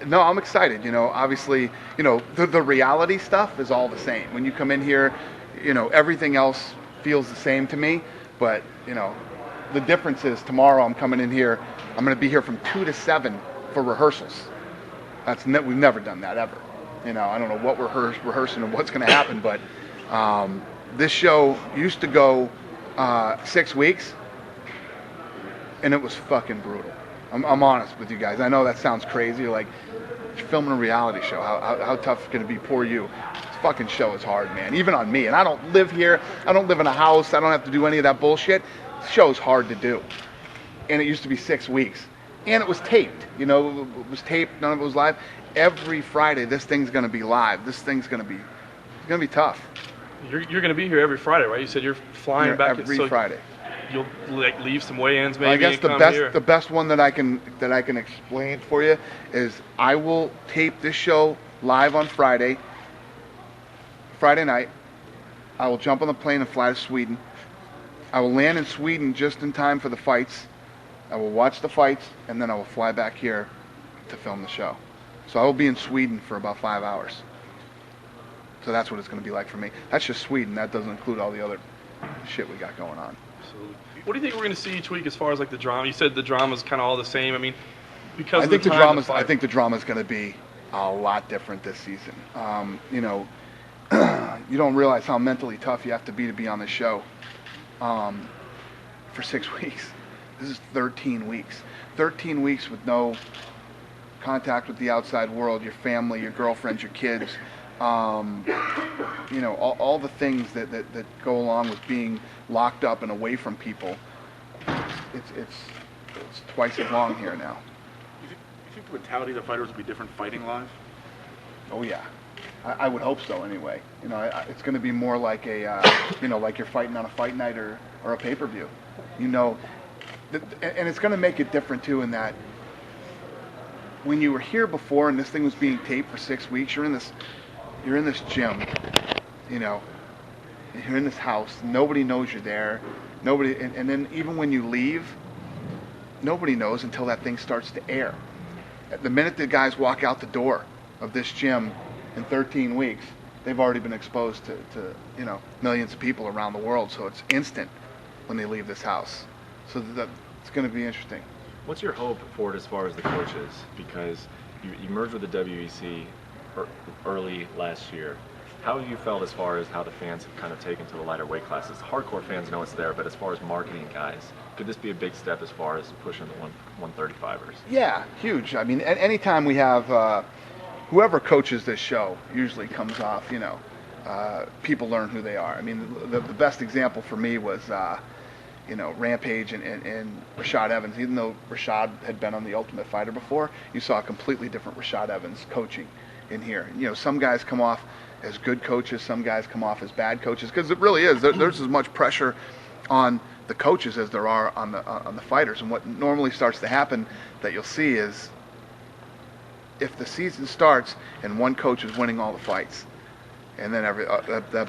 No, I'm excited. Obviously, the reality stuff is all the same. When you come in here, everything else feels the same to me. But, the difference is tomorrow I'm coming in here. I'm going to be here from 2 to 7 for rehearsals. We've never done that ever. I don't know what we're rehearsing and what's going to happen, but this show used to go 6 weeks, and it was fucking brutal. I'm honest with you guys. I know that sounds crazy. Like, you're filming a reality show. How tough can it be for you? This fucking show is hard, man. Even on me. And I don't live here. I don't live in a house. I don't have to do any of that bullshit. This show's hard to do. And it used to be 6 weeks. And it was taped. It was taped. None of it was live. Every Friday, this thing's going to be live. This thing's going to be tough. You're going to be here every Friday, right? You said you're flying back every Friday. You'll leave some weigh-ins maybe. I guess the best one that I can explain for you is I will tape this show live on Friday night. I will jump on the plane and fly to Sweden. I will land in Sweden just in time for the fights. I will watch the fights, and then I will fly back here to film the show. So I will be in Sweden for about 5 hours. So that's what it's going to be like for me. That's just Sweden. That doesn't include all the other shit we got going on. Absolutely. What do you think we're going to see each week as far as like the drama? You said the drama's kind of all the same. I mean, because I think the drama's going to be a lot different this season. You don't realize how mentally tough you have to be on the show for 6 weeks. This is 13 weeks. 13 weeks with no contact with the outside world, your family, your girlfriends, your kids. All the things that go along with being locked up and away from people. It's twice as long here now. You think the mentality of the fighters will be different fighting live? Oh yeah, I would hope so. Anyway, it's going to be more like a like you're fighting on a fight night or a pay-per-view. And it's going to make it different too in that when you were here before and this thing was being taped for 6 weeks, you're in this gym, you're in this house. Nobody knows you're there. And then even when you leave, nobody knows until that thing starts to air. The minute the guys walk out the door of this gym in 13 weeks, they've already been exposed to millions of people around the world. So it's instant when they leave this house. So it's going to be interesting. What's your hope for it as far as the coaches? Because you merged with the WEC early last year. How have you felt as far as how the fans have kind of taken to the lighter weight classes? Hardcore fans know it's there, but as far as marketing guys, could this be a big step as far as pushing the 135ers? Yeah, huge. I mean, anytime we have whoever coaches this show usually comes off, people learn who they are. I mean, the best example for me was Rampage and Rashad Evans. Even though Rashad had been on The Ultimate Fighter before, you saw a completely different Rashad Evans coaching in here. Some guys come off as good coaches, some guys come off as bad coaches, because it really is. There's as much pressure on the coaches as there are on the fighters. And what normally starts to happen that you'll see is if the season starts and one coach is winning all the fights, and then that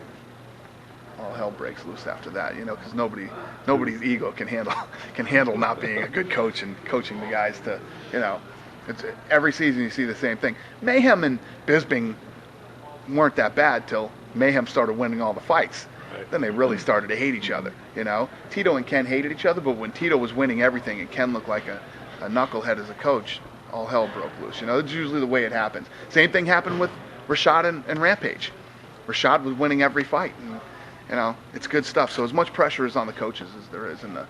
all hell breaks loose after that, because nobody's ego can handle not being a good coach and coaching the guys to, it's every season you see the same thing. Mayhem and Bisping weren't that bad till Mayhem started winning all the fights. Right. Then they really started to hate each other. Tito and Ken hated each other, but when Tito was winning everything and Ken looked like a knucklehead as a coach, all hell broke loose. That's usually the way it happens. Same thing happened with Rashad and Rampage. Rashad was winning every fight, and it's good stuff. So as much pressure is on the coaches as there is in the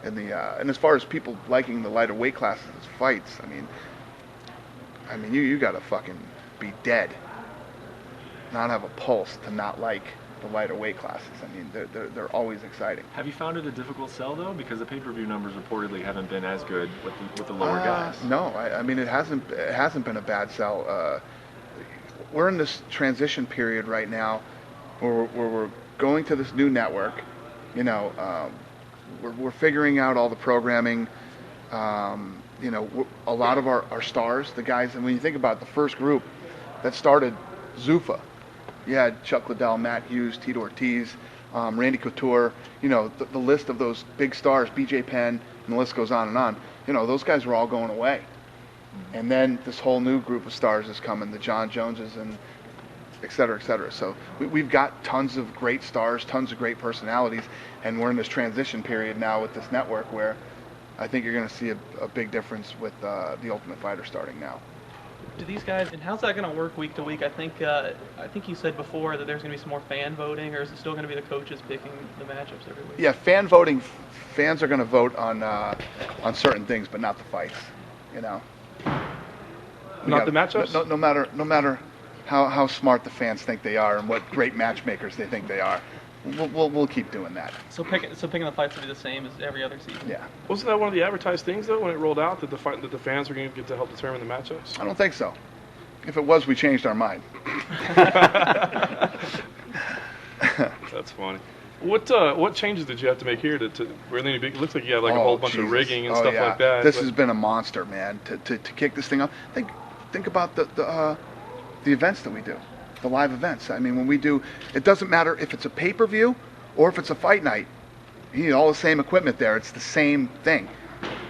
and as far as people liking the lighter weight classes as fights, I mean you gotta fucking be dead, not have a pulse to not like the lighter weight classes. I mean they're always exciting. Have you found it a difficult sell though, because the pay-per-view numbers reportedly haven't been as good with the lower guys? No, I mean it hasn't been a bad sell. We're in this transition period right now where we're going to this new network. We're figuring out all the programming. A lot of our stars, the guys, and when you think about the first group that started Zuffa, you had Chuck Liddell, Matt Hughes, Tito Ortiz, Randy Couture, the list of those big stars, BJ Penn, and the list goes on and on. Those guys were all going away. And then this whole new group of stars is coming, the John Joneses and et cetera, et cetera. So we've got tons of great stars, tons of great personalities, and we're in this transition period now with this network where I think you're going to see a big difference with the Ultimate Fighter starting now. Do these guys, and how's that going to work week to week? I think you said before that there's going to be some more fan voting, or is it still going to be the coaches picking the matchups every week? Yeah, fan voting. Fans are going to vote on certain things, but not the fights. You know. Not the matchups? No matter how smart the fans think they are and what great matchmakers they think they are, we'll keep doing that. So picking the fights will be the same as every other season. Yeah. Wasn't that one of the advertised things though when it rolled out that the fans were going to get to help determine the matchups? I don't think so. If it was, we changed our mind. That's funny. What changes did you have to make here to really? It looks like you have like a whole bunch of rigging and stuff yeah. like that. This has been a monster, man. To kick this thing up. Think about the events that we do, the live events. I mean, when we do, it doesn't matter if it's a pay-per-view or if it's a fight night. You need all the same equipment there. It's the same thing.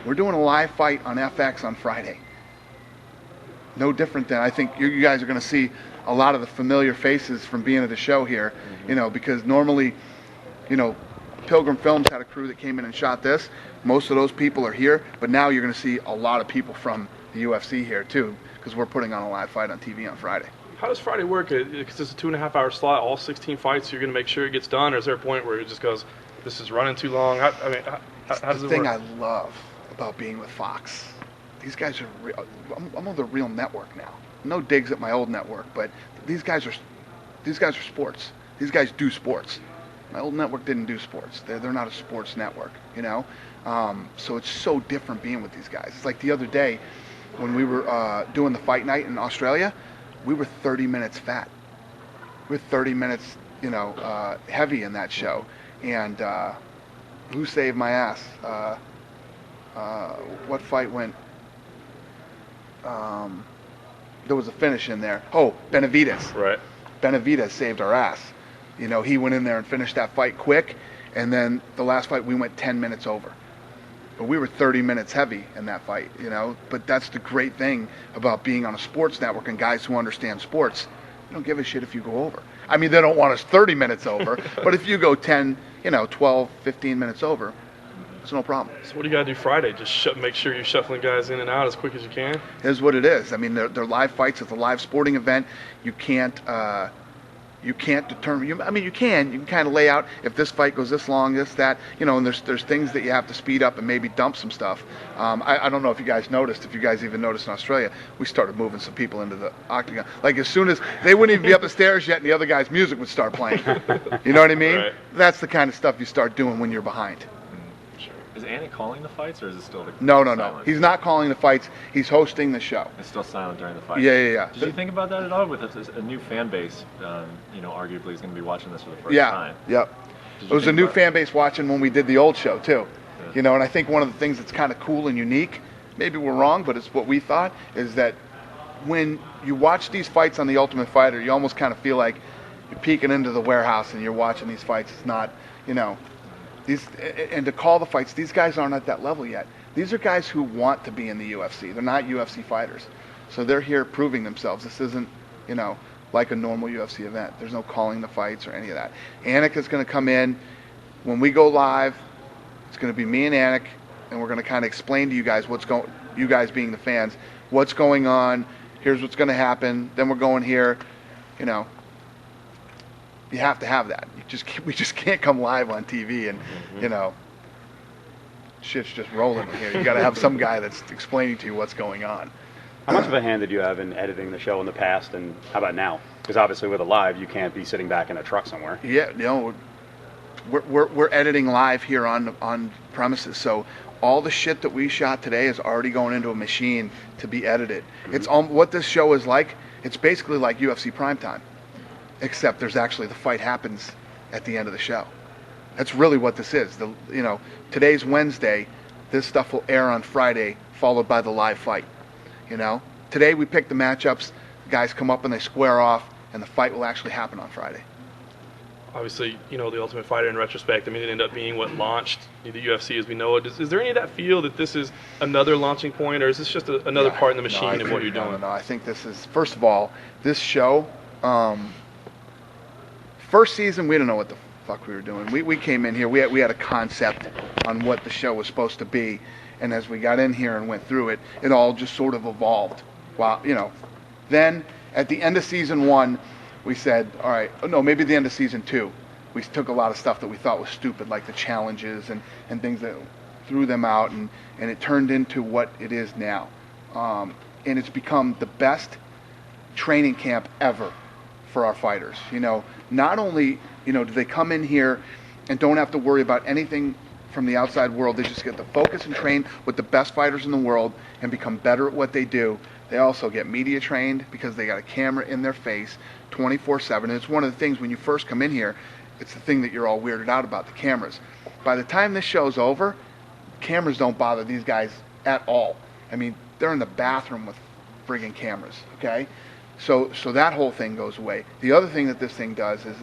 We're doing a live fight on FX on Friday. No different than, I think you guys are going to see a lot of the familiar faces from being at the show here, because normally, Pilgrim Films had a crew that came in and shot this. Most of those people are here, but now you're going to see a lot of people from the UFC here too, because we're putting on a live fight on TV on Friday. How does Friday work? Because it's a 2.5-hour slot, all 16 fights. So you're going to make sure it gets done, or is there a point where it just goes, this is running too long? How does it work? The thing I love about being with Fox, these guys are real. I'm on the real network now. No digs at my old network, but these guys are sports. These guys do sports. My old network didn't do sports. They're not a sports network, So it's so different being with these guys. It's like the other day when we were doing the fight night in Australia, we were 30 minutes fat. We're 30 minutes, heavy in that show. And who saved my ass? What fight went? There was a finish in there. Oh, Benavidez. Right. Benavidez saved our ass. He went in there and finished that fight quick, and then the last fight we went 10 minutes over. But we were 30 minutes heavy in that fight, But that's the great thing about being on a sports network and guys who understand sports. They don't give a shit if you go over. I mean, they don't want us 30 minutes over, but if you go 10, 12, 15 minutes over, it's no problem. So what do you got to do Friday? Just make sure you're shuffling guys in and out as quick as you can? Here's what it is. I mean, they're live fights. It's a live sporting event. You can't determine. You can kind of lay out if this fight goes this long, this, that, and there's things that you have to speed up and maybe dump some stuff. I don't know if you guys noticed, if you guys even noticed in Australia, we started moving some people into the octagon. Like as soon as they wouldn't even be up the stairs yet and the other guy's music would start playing. You know what I mean? Right. That's the kind of stuff you start doing when you're behind. Is Anik calling the fights, or is it still No. silent? He's not calling the fights. He's hosting the show. It's still silent during the fight. Yeah. Did you think about that at all? With a new fan base, arguably is going to be watching this for the first time. Yep. It was a new fan base watching when we did the old show too. Yeah. And I think one of the things that's kind of cool and unique, maybe we're wrong, but it's what we thought, is that when you watch these fights on The Ultimate Fighter, you almost kind of feel like you're peeking into the warehouse and you're watching these fights. It's not, and to call the fights, these guys aren't at that level yet. These are guys who want to be in the UFC. They're not UFC fighters. So they're here proving themselves. This isn't, like a normal UFC event. There's no calling the fights or any of that. Anik is going to come in. When we go live, it's going to be me and Anik, and we're going to kind of explain to you guys you guys being the fans, what's going on. Here's what's going to happen. Then we're going here, You have to have that. We just can't come live on TV and, shit's just rolling here. You got to have some guy that's explaining to you what's going on. How much of a hand did you have in editing the show in the past, and how about now? Because obviously with a live, you can't be sitting back in a truck somewhere. Yeah, we're editing live here on premises, so all the shit that we shot today is already going into a machine to be edited. Mm-hmm. It's what this show is like. It's basically like UFC primetime, except there's actually the fight happens at the end of the show. That's really what this is. Today's Wednesday. This stuff will air on Friday, followed by the live fight. Today we pick the matchups. The guys come up and they square off, and the fight will actually happen on Friday. obviously, the Ultimate Fighter in retrospect, I mean, it ended up being what launched the UFC as we know it. Is there any of that feel that this is another launching point, or is this just another part in the machine of what you're doing? No, I think this is, first of all, this show, first season, we didn't know what the fuck we were doing. We came in here, we had a concept on what the show was supposed to be, and as we got in here and went through it, it all just sort of evolved. Well, then at the end of season 1, we said, all right, no, maybe the end of season 2, we took a lot of stuff that we thought was stupid, like the challenges and things that threw them out, and it turned into what it is now. And it's become the best training camp ever for our fighters. Not only, do they come in here and don't have to worry about anything from the outside world, they just get to focus and train with the best fighters in the world and become better at what they do. They also get media trained because they got a camera in their face 24/7. And it's one of the things when you first come in here, it's the thing that you're all weirded out about, the cameras. By the time this show's over, cameras don't bother these guys at all. I mean, they're in the bathroom with friggin' cameras, okay? So that whole thing goes away. The other thing that this thing does is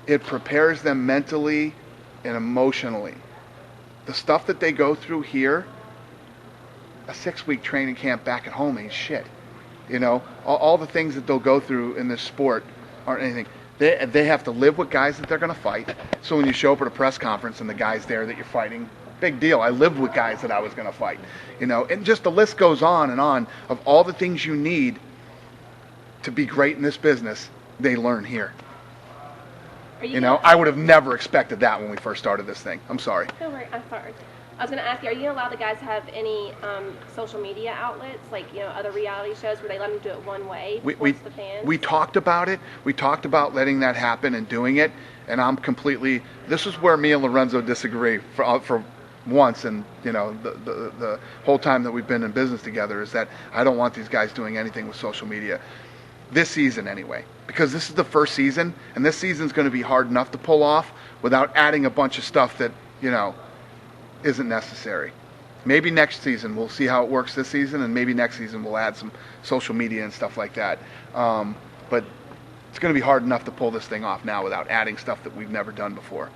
it prepares them mentally and emotionally. The stuff that they go through here, a 6-week training camp back at home ain't shit. All the things that they'll go through in this sport aren't anything. They have to live with guys that they're going to fight. So when you show up at a press conference and the guy's there that you're fighting, big deal. I lived with guys that I was going to fight. And just the list goes on and on of all the things you need to be great in this business, they learn here. I would have never expected that when we first started this thing. I'm sorry. Don't worry, I'm sorry. I was going to ask you, are you going to allow the guys to have any social media outlets, like, other reality shows where they let them do it one way towards the fans? We talked about it. We talked about letting that happen and doing it, and this is where me and Lorenzo disagree for once, and the whole time that we've been in business together, is that I don't want these guys doing anything with social media. This season anyway, because this is the first season, and this season's going to be hard enough to pull off without adding a bunch of stuff that, isn't necessary. Maybe next season we'll see how it works this season, and maybe next season we'll add some social media and stuff like that. But it's going to be hard enough to pull this thing off now without adding stuff that we've never done before.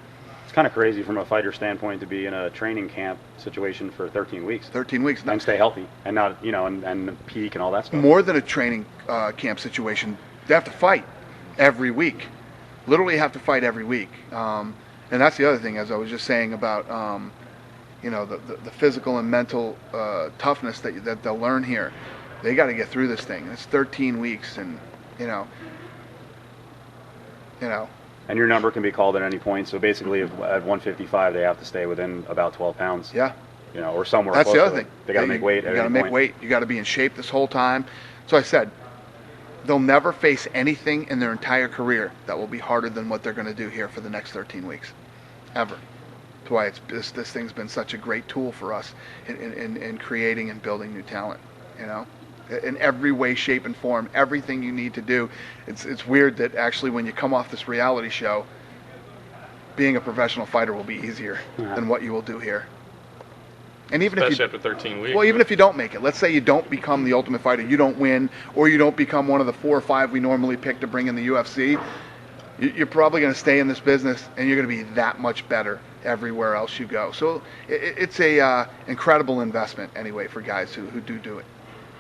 It's kind of crazy from a fighter standpoint to be in a training camp situation for 13 weeks. 13 weeks. And stay healthy and not, and peak and all that stuff. More than a training camp situation, they have to fight every week. Literally have to fight every week. And that's the other thing, as I was just saying about, the physical and mental toughness that they'll learn here. They got to get through this thing. It's 13 weeks, and And your number can be called at any point. So basically, at 155, they have to stay within about 12 pounds. Yeah. Or somewhere. That's close the to other it. thing. They got to make weight. You got to make weight. You got to be in shape this whole time. So I said, they'll never face anything in their entire career that will be harder than what they're going to do here for the next 13 weeks, ever. That's why this thing's been such a great tool for us in creating and building new talent. In every way, shape, and form, everything you need to do. It's weird that actually when you come off this reality show, being a professional fighter will be easier than what you will do here. And even especially after 13 weeks. Well, even if you don't make it, let's say you don't become the Ultimate Fighter, you don't win, or you don't become one of the 4 or 5 we normally pick to bring in the UFC, you're probably going to stay in this business, and you're going to be that much better everywhere else you go. So it's a incredible investment anyway for guys who do it.